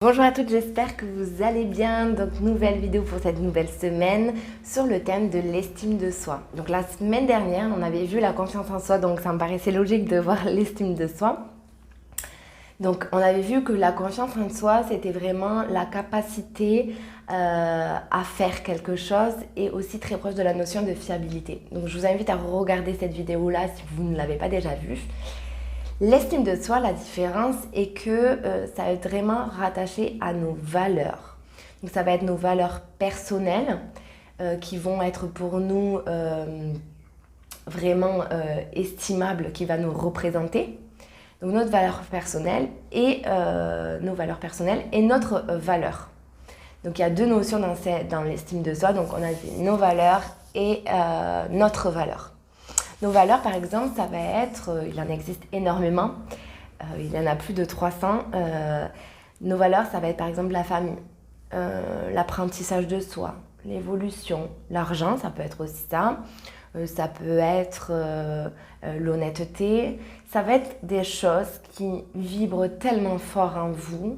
Bonjour à toutes, j'espère que vous allez bien. Donc nouvelle vidéo pour cette nouvelle semaine sur le thème de l'estime de soi. Donc la semaine dernière, on avait vu la confiance en soi, donc ça me paraissait logique de voir l'estime de soi. Donc on avait vu que la confiance en soi, c'était vraiment la capacité à faire quelque chose et aussi très proche de la notion de fiabilité. Donc je vous invite à regarder cette vidéo-là si vous ne l'avez pas déjà vue. L'estime de soi, la différence est que ça va être vraiment rattaché à nos valeurs. Donc ça va être nos valeurs personnelles qui vont être pour nous vraiment estimables, qui va nous représenter. Donc notre valeur personnelle et nos valeurs personnelles et notre valeur. Donc il y a deux notions dans l'estime de soi. Donc on a nos valeurs et notre valeur. Nos valeurs, par exemple, ça va être, il en existe énormément, il y en a plus de 300. Nos valeurs, ça va être par exemple la famille, l'apprentissage de soi, l'évolution, l'argent, ça peut être aussi ça. Ça peut être l'honnêteté. Ça va être des choses qui vibrent tellement fort en vous,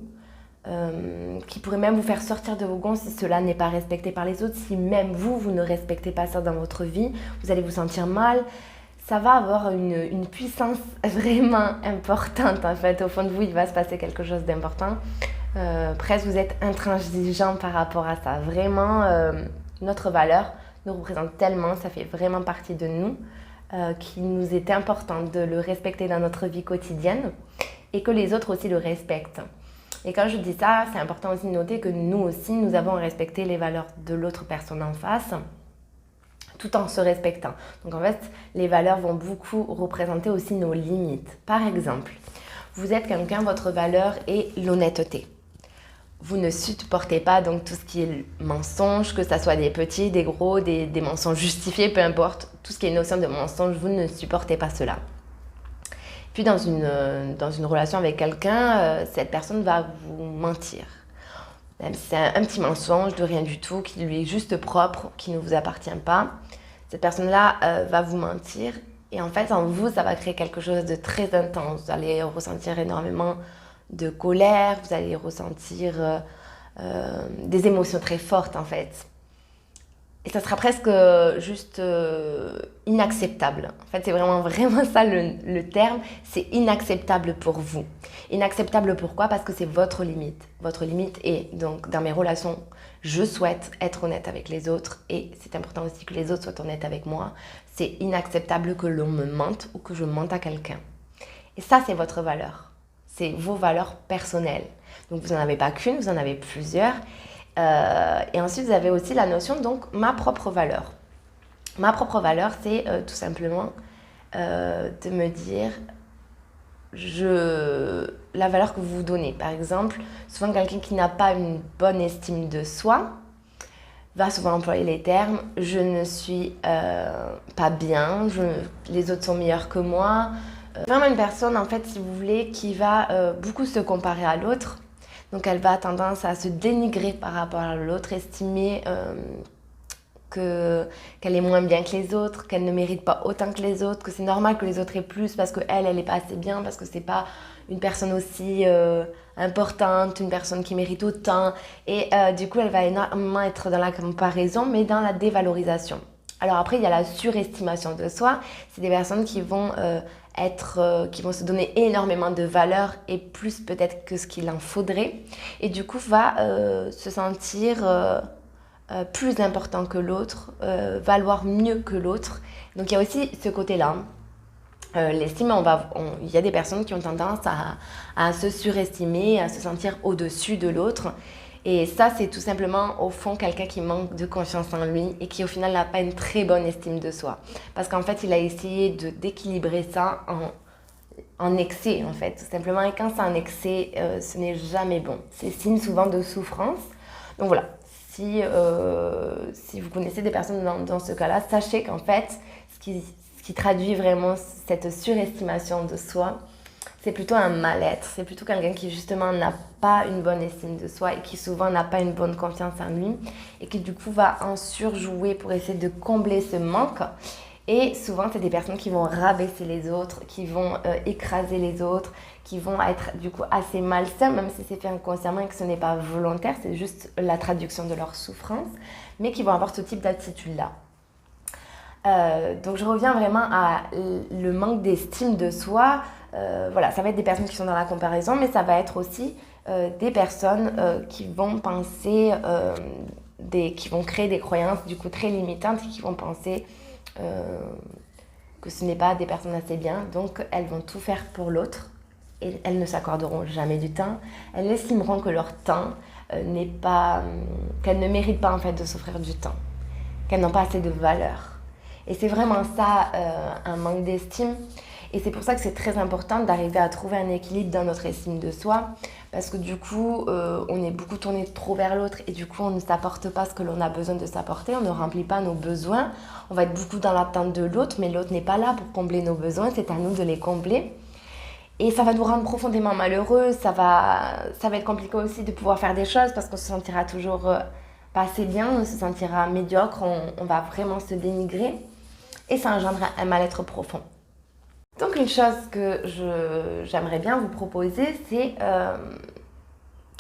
qui pourraient même vous faire sortir de vos gonds si cela n'est pas respecté par les autres. Si même vous ne respectez pas ça dans votre vie, vous allez vous sentir mal. Ça va avoir une puissance vraiment importante en fait. Au fond de vous, il va se passer quelque chose d'important. Presque vous êtes intransigeant par rapport à ça. Vraiment, notre valeur nous représente tellement, ça fait vraiment partie de nous, qu'il nous est important de le respecter dans notre vie quotidienne et que les autres aussi le respectent. Et quand je dis ça, c'est important aussi de noter que nous aussi, nous avons respecté les valeurs de l'autre personne en face, tout en se respectant. Donc en fait, les valeurs vont beaucoup représenter aussi nos limites. Par exemple, vous êtes quelqu'un, votre valeur est l'honnêteté. Vous ne supportez pas donc tout ce qui est mensonge, que ça soit des petits, des gros, des mensonges justifiés, peu importe, tout ce qui est notion de mensonge, vous ne supportez pas cela. Puis dans une relation avec quelqu'un, cette personne va vous mentir. Même si c'est un petit mensonge de rien du tout, qui lui est juste propre, qui ne vous appartient pas, cette personne-là va vous mentir. Et en fait, en vous, ça va créer quelque chose de très intense. Vous allez ressentir énormément de colère, vous allez ressentir des émotions très fortes en fait. Et ça sera presque juste inacceptable. En fait, c'est vraiment ça le terme. C'est inacceptable pour vous. Inacceptable pourquoi? Parce que c'est votre limite. Votre limite est donc dans mes relations, je souhaite être honnête avec les autres et c'est important aussi que les autres soient honnêtes avec moi. C'est inacceptable que l'on me mente ou que je mente à quelqu'un. Et ça, c'est votre valeur. C'est vos valeurs personnelles. Donc, vous n'en avez pas qu'une, vous en avez plusieurs. Et ensuite, vous avez aussi la notion, donc, ma propre valeur. Ma propre valeur, c'est tout simplement de me dire la valeur que vous vous donnez. Par exemple, souvent, quelqu'un qui n'a pas une bonne estime de soi va souvent employer les termes « je ne suis pas bien, les autres sont meilleurs que moi ». Vraiment une personne, en fait, si vous voulez, qui va beaucoup se comparer à l'autre. Donc, elle va tendance à se dénigrer par rapport à l'autre, estimer qu'elle est moins bien que les autres, qu'elle ne mérite pas autant que les autres, que c'est normal que les autres aient plus parce qu'elle n'est pas assez bien, parce que c'est pas une personne aussi importante, une personne qui mérite autant. Et du coup, elle va énormément être dans la comparaison, mais dans la dévalorisation. Alors après, il y a la surestimation de soi. C'est des personnes qui vont qui vont se donner énormément de valeur et plus peut-être que ce qu'il en faudrait. Et du coup, va se sentir plus important que l'autre, valoir mieux que l'autre. Donc il y a aussi ce côté-là. L'estime, il y a des personnes qui ont tendance à se surestimer, à se sentir au-dessus de l'autre. Et ça, c'est tout simplement, au fond, quelqu'un qui manque de confiance en lui et qui, au final, n'a pas une très bonne estime de soi. Parce qu'en fait, il a essayé d'équilibrer ça en excès, en fait, tout simplement. Et quand c'est en excès, ce n'est jamais bon. C'est signe souvent de souffrance. Donc voilà, si vous connaissez des personnes dans ce cas-là, sachez qu'en fait, ce qui traduit vraiment cette surestimation de soi, c'est plutôt un mal-être, c'est plutôt quelqu'un qui justement n'a pas une bonne estime de soi et qui souvent n'a pas une bonne confiance en lui et qui du coup va en surjouer pour essayer de combler ce manque Et souvent, c'est des personnes qui vont rabaisser les autres, qui vont écraser les autres, qui vont être du coup assez malsains, même si c'est fait inconsciemment et que ce n'est pas volontaire, c'est juste la traduction de leur souffrance, mais qui vont avoir ce type d'attitude-là. Donc je reviens vraiment à le manque d'estime de soi. Voilà, ça va être des personnes qui sont dans la comparaison, mais ça va être aussi des personnes qui vont penser, qui vont créer des croyances du coup très limitantes et qui vont penser que ce n'est pas des personnes assez bien, donc elles vont tout faire pour l'autre et elles ne s'accorderont jamais du temps. Elles estimeront que leur temps n'est pas, qu'elles ne méritent pas en fait de s'offrir du temps, qu'elles n'ont pas assez de valeur. Et c'est vraiment ça, un manque d'estime. Et c'est pour ça que c'est très important d'arriver à trouver un équilibre dans notre estime de soi. Parce que du coup, on est beaucoup tourné trop vers l'autre et du coup, on ne s'apporte pas ce que l'on a besoin de s'apporter. On ne remplit pas nos besoins. On va être beaucoup dans l'attente de l'autre, mais l'autre n'est pas là pour combler nos besoins. C'est à nous de les combler. Et ça va nous rendre profondément malheureux. Ça va être compliqué aussi de pouvoir faire des choses parce qu'on se sentira toujours pas assez bien. On se sentira médiocre. On va vraiment se dénigrer. Et ça engendrera un mal-être profond. Donc une chose que j'aimerais bien vous proposer, c'est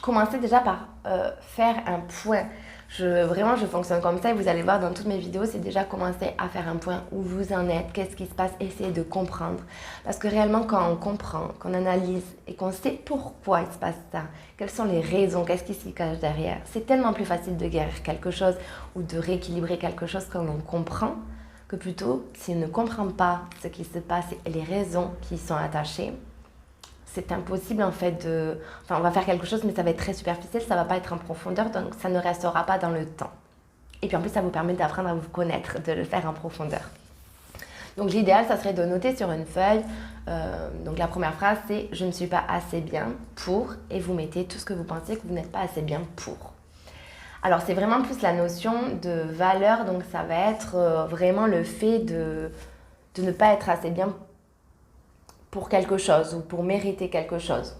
commencer déjà par faire un point. Vraiment, je fonctionne comme ça et vous allez voir dans toutes mes vidéos, c'est déjà commencer à faire un point où vous en êtes, qu'est-ce qui se passe, essayez de comprendre. Parce que réellement, quand on comprend, qu'on analyse et qu'on sait pourquoi il se passe ça, quelles sont les raisons, qu'est-ce qui s'y cache derrière, c'est tellement plus facile de guérir quelque chose ou de rééquilibrer quelque chose quand on comprend, que plutôt, si on ne comprend pas ce qui se passe et les raisons qui y sont attachées, c'est impossible en fait de... Enfin, on va faire quelque chose, mais ça va être très superficiel, ça ne va pas être en profondeur, donc ça ne restera pas dans le temps. Et puis en plus, ça vous permet d'apprendre à vous connaître, de le faire en profondeur. Donc l'idéal, ça serait de noter sur une feuille, donc la première phrase, c'est « Je ne suis pas assez bien pour » et vous mettez tout ce que vous pensez que vous n'êtes pas assez bien pour. Alors, c'est vraiment plus la notion de valeur, donc ça va être vraiment le fait de ne pas être assez bien pour quelque chose ou pour mériter quelque chose.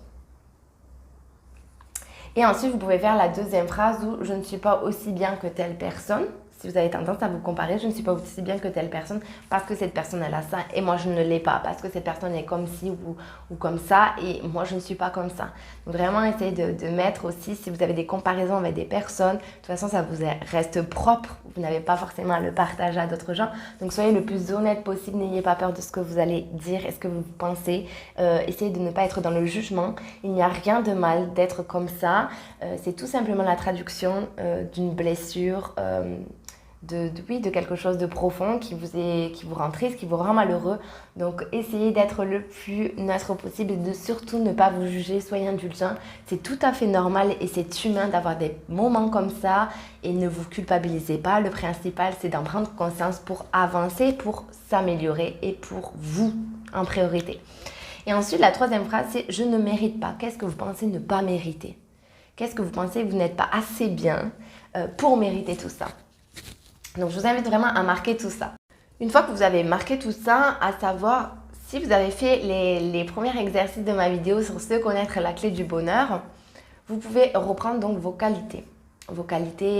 Et ensuite, vous pouvez faire la deuxième phrase où « Je ne suis pas aussi bien que telle personne ». Si vous avez tendance à vous comparer, je ne suis pas aussi bien que telle personne parce que cette personne elle a ça et moi je ne l'ai pas, parce que cette personne est comme ci ou comme ça et moi je ne suis pas comme ça. Donc vraiment essayez de mettre aussi, si vous avez des comparaisons avec des personnes, de toute façon ça vous reste propre, vous n'avez pas forcément à le partager à d'autres gens. Donc soyez le plus honnête possible, n'ayez pas peur de ce que vous allez dire et ce que vous pensez. Essayez de ne pas être dans le jugement, il n'y a rien de mal d'être comme ça. C'est tout simplement la traduction d'une blessure, de quelque chose de profond qui vous rend triste, qui vous rend malheureux. Donc essayez d'être le plus neutre possible et de surtout ne pas vous juger, soyez indulgents. C'est tout à fait normal et c'est humain d'avoir des moments comme ça et ne vous culpabilisez pas. Le principal, c'est d'en prendre conscience pour avancer, pour s'améliorer et pour vous en priorité. Et ensuite, la troisième phrase, c'est « Je ne mérite pas ». Qu'est-ce que vous pensez ne pas mériter? Qu'est-ce que vous pensez que vous n'êtes pas assez bien pour mériter tout ça? Donc, je vous invite vraiment à marquer tout ça. Une fois que vous avez marqué tout ça, à savoir, si vous avez fait les premiers exercices de ma vidéo sur se connaître la clé du bonheur, vous pouvez reprendre donc vos qualités,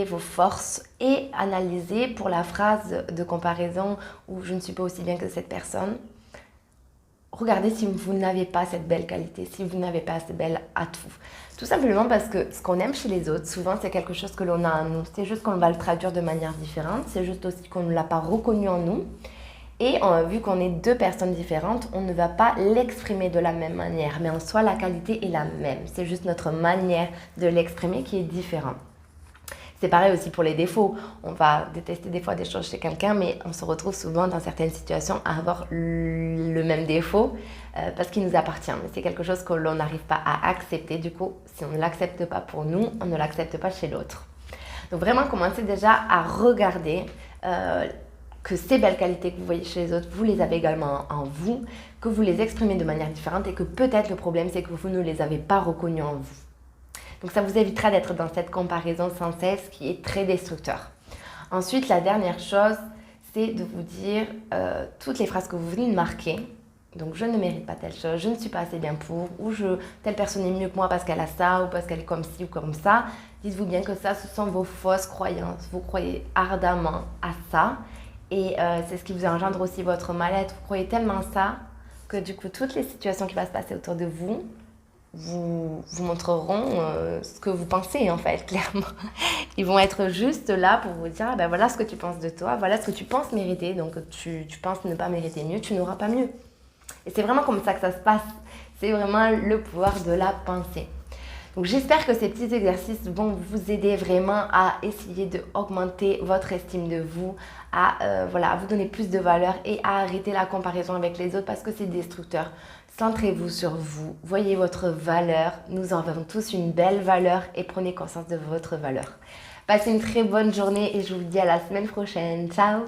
vos forces et analyser pour la phrase de comparaison où je ne suis pas aussi bien que cette personne. Regardez si vous n'avez pas cette belle qualité, si vous n'avez pas ce bel atout. Tout simplement parce que ce qu'on aime chez les autres, souvent c'est quelque chose que l'on a en nous. C'est juste qu'on va le traduire de manière différente. C'est juste aussi qu'on ne l'a pas reconnu en nous. Et vu qu'on est deux personnes différentes, on ne va pas l'exprimer de la même manière. Mais en soi, la qualité est la même. C'est juste notre manière de l'exprimer qui est différente. C'est pareil aussi pour les défauts. On va détester des fois des choses chez quelqu'un, mais on se retrouve souvent dans certaines situations à avoir le même défaut parce qu'il nous appartient. Mais c'est quelque chose que l'on n'arrive pas à accepter. Du coup, si on ne l'accepte pas pour nous, on ne l'accepte pas chez l'autre. Donc vraiment, commencez déjà à regarder que ces belles qualités que vous voyez chez les autres, vous les avez également en vous, que vous les exprimez de manière différente et que peut-être le problème, c'est que vous ne les avez pas reconnues en vous. Donc ça vous évitera d'être dans cette comparaison sans cesse qui est très destructeur. Ensuite, la dernière chose, c'est de vous dire toutes les phrases que vous venez de marquer. Donc je ne mérite pas telle chose, je ne suis pas assez bien pour, ou telle personne est mieux que moi parce qu'elle a ça, ou parce qu'elle est comme ci ou comme ça. Dites-vous bien que ça, ce sont vos fausses croyances. Vous croyez ardemment à ça Et c'est ce qui vous engendre aussi votre mal-être. Vous croyez tellement ça que du coup, toutes les situations qui vont se passer autour de vous, vous montreront ce que vous pensez en fait, clairement. Ils vont être juste là pour vous dire, ah ben voilà ce que tu penses de toi, voilà ce que tu penses mériter, donc tu penses ne pas mériter mieux, tu n'auras pas mieux. Et c'est vraiment comme ça que ça se passe. C'est vraiment le pouvoir de la pensée. Donc j'espère que ces petits exercices vont vous aider vraiment à essayer d'augmenter votre estime de vous, à vous donner plus de valeur et à arrêter la comparaison avec les autres parce que c'est destructeur. Centrez-vous sur vous, voyez votre valeur. Nous en avons tous une belle valeur et prenez conscience de votre valeur. Passez une très bonne journée et je vous dis à la semaine prochaine. Ciao!